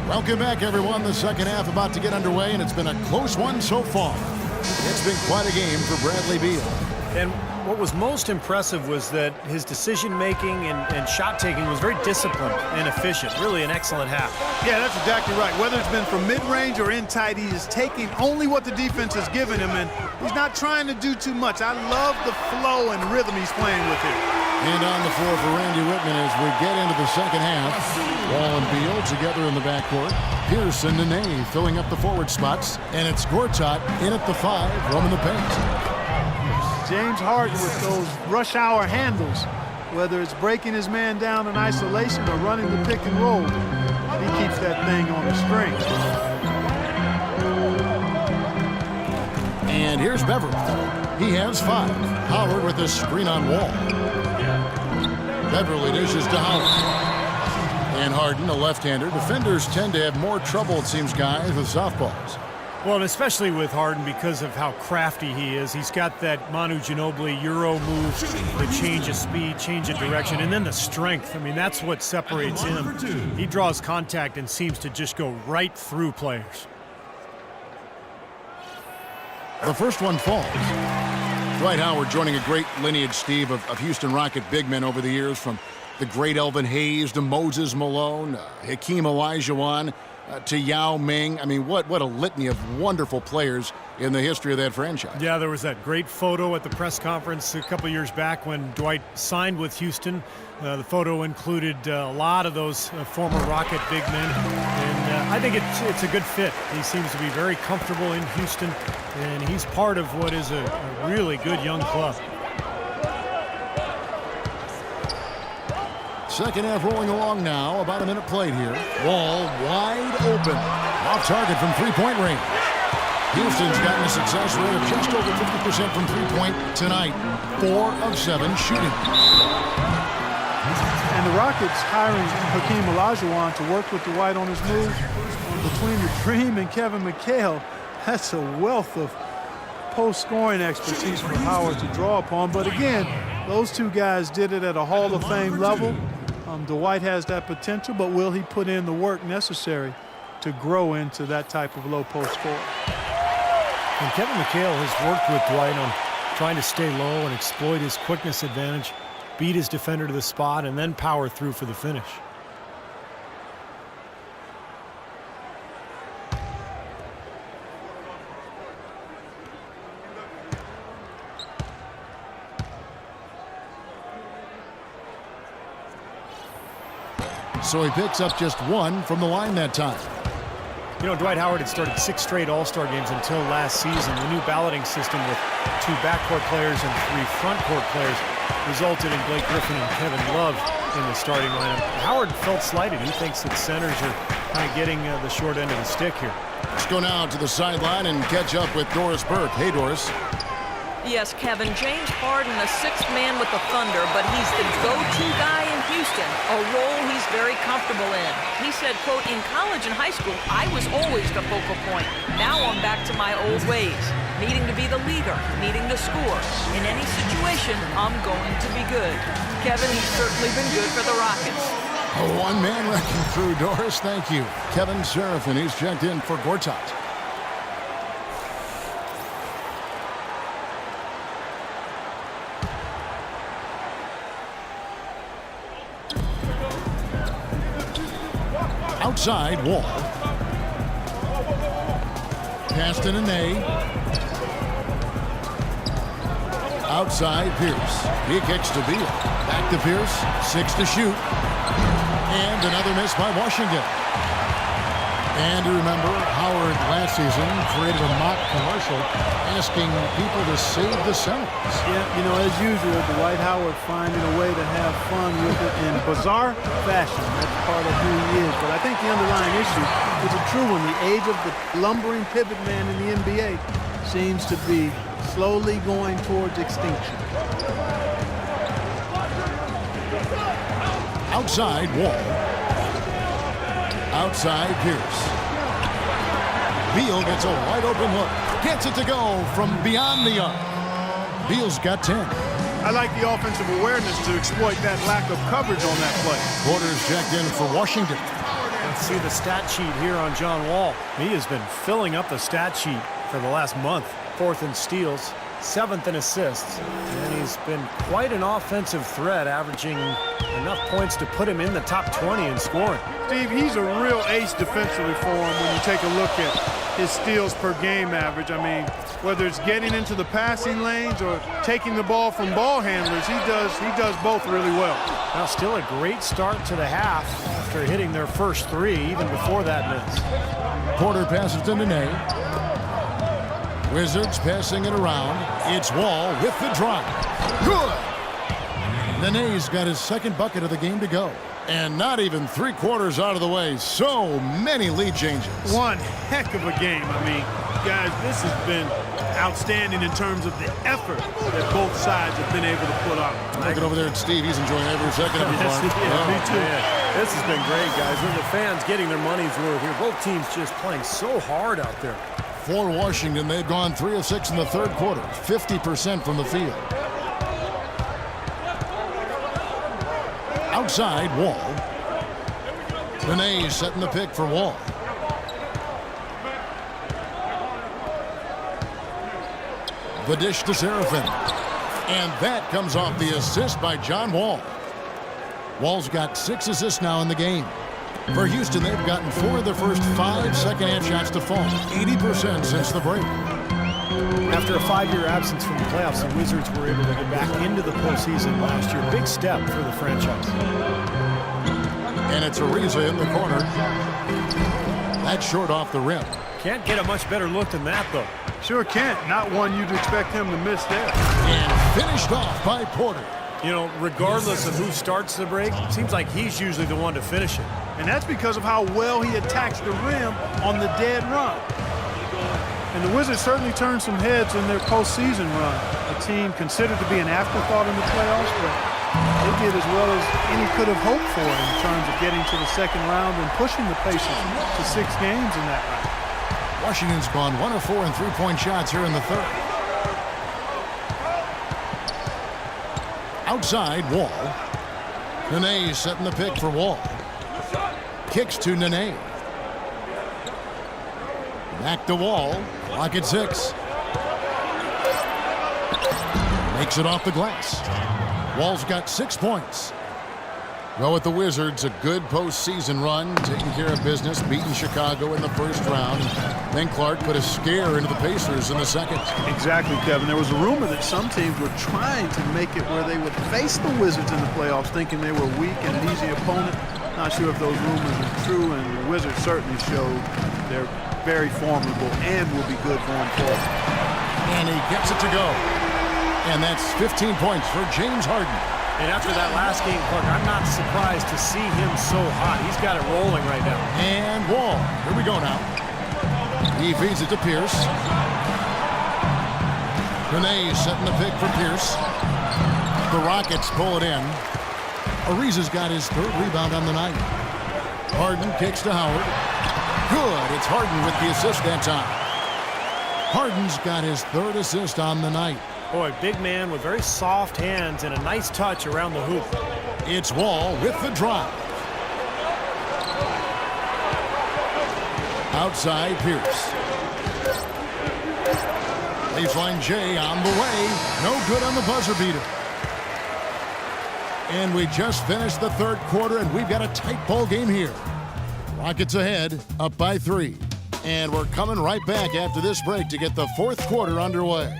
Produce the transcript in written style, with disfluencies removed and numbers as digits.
Welcome back, everyone. The second half about to get underway, and it's been a close one so far. It's been quite a game for Bradley Beal. And what was most impressive was that his decision-making and shot-taking was very disciplined and efficient. Really an excellent half. Yeah, that's exactly right. Whether it's been from mid-range or in tight, he is taking only what the defense has given him, and he's not trying to do too much. I love the flow and rhythm he's playing with here. And on the floor for Randy Whitman as we get into the second half. Wall and Beal together in the backcourt. Pierce and Nene filling up the forward spots. And it's Gortat in at the 5, roaming the paint. James Harden with those rush hour handles, whether it's breaking his man down in isolation or running the pick and roll, he keeps that thing on the string. And here's Beverly. He has 5. Howard with a screen on Wall. Beverly dishes to Howard. And Harden, a left-hander. Defenders tend to have more trouble, it seems, guys, with southpaws. Well, and especially with Harden because of how crafty he is. He's got that Manu Ginobili Euro move, the change of speed, change of direction, and then the strength. I mean, that's what separates him. He draws contact and seems to just go right through players. The first one falls. Dwight Howard joining a great lineage, Steve, of Houston Rocket big men over the years, from the great Elvin Hayes to Moses Malone, Hakeem Olajuwon, to Yao Ming. I mean, what a litany of wonderful players in the history of that franchise. Yeah, there was that great photo at the press conference a couple years back when Dwight signed with Houston. The photo included a lot of those former Rocket big men, and I think it's a good fit. He seems to be very comfortable in Houston, and he's part of what is a really good young club. Second half rolling along now. About a minute played here. Wall wide open. Off target from three-point range. Houston's gotten a success rate of just over 50% from three-point tonight. 4 of 7 shooting. And the Rockets hiring Hakeem Olajuwon to work with Dwight on his moves. Between the Dream and Kevin McHale, that's a wealth of post-scoring expertise for Howard to draw upon. But again, those two guys did it at a Hall of Fame level. Dwight has that potential, but will he put in the work necessary to grow into that type of low post score? And Kevin McHale has worked with Dwight on trying to stay low and exploit his quickness advantage, beat his defender to the spot, and then power through for the finish. So he picks up just 1 from the line that time. You know, Dwight Howard had started 6 straight All-Star games until last season. The new balloting system with 2 backcourt players and 3 frontcourt players resulted in Blake Griffin and Kevin Love in the starting lineup. Howard felt slighted. He thinks that centers are kind of getting the short end of the stick here. Let's go now to the sideline and catch up with Doris Burke. Hey, Doris. Yes, Kevin, James Harden, the 6th man with the Thunder, but he's the go-to guy in Houston, a role he's very comfortable in. He said, quote, in college and high school, I was always the focal point. Now I'm back to my old ways, needing to be the leader, needing to score. In any situation, I'm going to be good. Kevin, he's certainly been good for the Rockets. A one-man wrecking crew, Doris. Thank you. Kevin Seraphin, he's checked in for Gortat. Outside, Wall. Pass to Nene. Outside, Pierce. He kicks to Beal. Back to Pierce. 6 to shoot. And another miss by Washington. And you remember, Howard last season created a mock commercial asking people to save the centers. Yeah, you know, as usual, Dwight Howard finding a way to have fun with it in bizarre fashion. That's part of who he is. But I think the underlying issue is a true one. The age of the lumbering pivot man in the NBA seems to be slowly going towards extinction. Outside, Wall. Outside, Pierce. Beal gets a wide open look. Gets it to go from beyond the arc. Beal's got 10. I like the offensive awareness to exploit that lack of coverage on that play. Porter's checked in for Washington. Let's see the stat sheet here on John Wall. He has been filling up the stat sheet for the last month. 4th in steals, 7th in assists, and he's been quite an offensive threat, averaging enough points to put him in the top 20 in scoring. Steve, he's a real ace defensively for him when you take a look at his steals per game average. I mean, whether it's getting into the passing lanes or taking the ball from ball handlers, he does both really well. Now still a great start to the half after hitting their first 3, even before that miss. Porter passes to Nene. Wizards passing it around. It's Wall with the drive. Good! Nene's got his second bucket of the game to go. And not even 3/4 out of the way. So many lead changes. One heck of a game. I mean, guys, this has been outstanding in terms of the effort that both sides have been able to put out. Looking over there at Steve. He's enjoying every second of his Yes, life. me too. This has been great, guys. When the fans getting their money's worth here. Both teams just playing so hard out there. For Washington, they've gone 3 of 6 in the third quarter. 50% from the field. Outside, Wall. Nene setting the pick for Wall. The dish to Seraphin. And that comes off the assist by John Wall. Wall's got 6 assists now in the game. For Houston, they've gotten 4 of their first 5 second-half shots to fall. 80% since the break. After a 5-year absence from the playoffs, the Wizards were able to get back into the postseason last year. Big step for the franchise. And it's Ariza in the corner. That's short off the rim. Can't get a much better look than that, though. Sure can't. Not one you'd expect him to miss there. And finished off by Porter. You know, regardless of who starts the break, it seems like he's usually the one to finish it. And that's because of how well he attacks the rim on the dead run. And the Wizards certainly turned some heads in their postseason run. A team considered to be an afterthought in the playoffs, but they did as well as any could have hoped for in terms of getting to the second round and pushing the Pacers to 6 games in that round. Washington's gone 1 of 4 in three-point shots here in the third. Outside, Wall. Nene setting the pick for Wall. Kicks to Nene. Back to Wall. Clock at 6. Makes it off the glass. Wall's got 6 points. Well, with the Wizards, a good postseason run, taking care of business, beating Chicago in the first round. Then Clark put a scare into the Pacers in the second. Exactly, Kevin. There was a rumor that some teams were trying to make it where they would face the Wizards in the playoffs, thinking they were weak and an easy opponent. Not sure if those rumors are true, and the Wizards certainly showed they're very formidable and will be good going forward. And he gets it to go. And that's 15 points for James Harden. And after that last game, Clark, I'm not surprised to see him so hot. He's got it rolling right now. And Wall. Here we go now. He feeds it to Pierce. Nene setting the pick for Pierce. The Rockets pull it in. Ariza's got his 3rd rebound on the night. Harden kicks to Howard. Good. It's Harden with the assist that time. Harden's got his 3rd assist on the night. Boy, big man with very soft hands and a nice touch around the hoop. It's Wall with the drive. Outside, Pierce. Baseline J on the way. No good on the buzzer beater. And we just finished the third quarter, and we've got a tight ball game here. Rockets ahead, up by 3. And we're coming right back after this break to get the fourth quarter underway.